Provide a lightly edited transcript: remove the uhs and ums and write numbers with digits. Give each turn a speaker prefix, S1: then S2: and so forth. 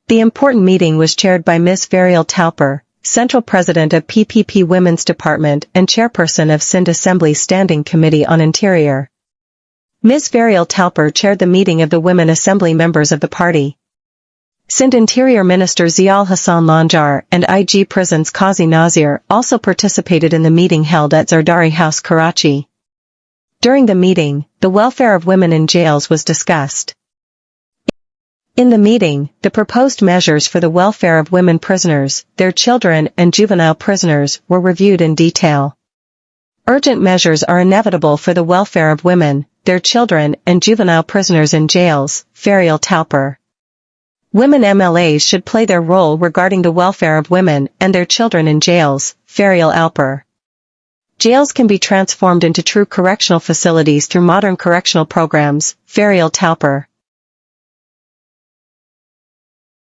S1: The important meeting was chaired by Ms. Varial Tauper, Central President of PPP Women's Department and Chairperson of Sindh Assembly Standing Committee on Interior. Ms. Varial Tauper chaired the meeting of the Women Assembly members of the party. Sindh Interior Minister Zial Hassan Lanjar and IG Prisons Qazi Nazir also participated in the meeting held at Zardari House, Karachi. During the meeting, the welfare of women in jails was discussed. In the meeting, the proposed measures for the welfare of women prisoners, their children and juvenile prisoners were reviewed in detail. Urgent measures are inevitable for the welfare of women, their children and juvenile prisoners in jails, Varial Tauper. Women MLAs should play their role regarding the welfare of women and their children in jails, Varial Alper. Jails can be transformed into true correctional facilities through modern correctional programs, Varial Tauper.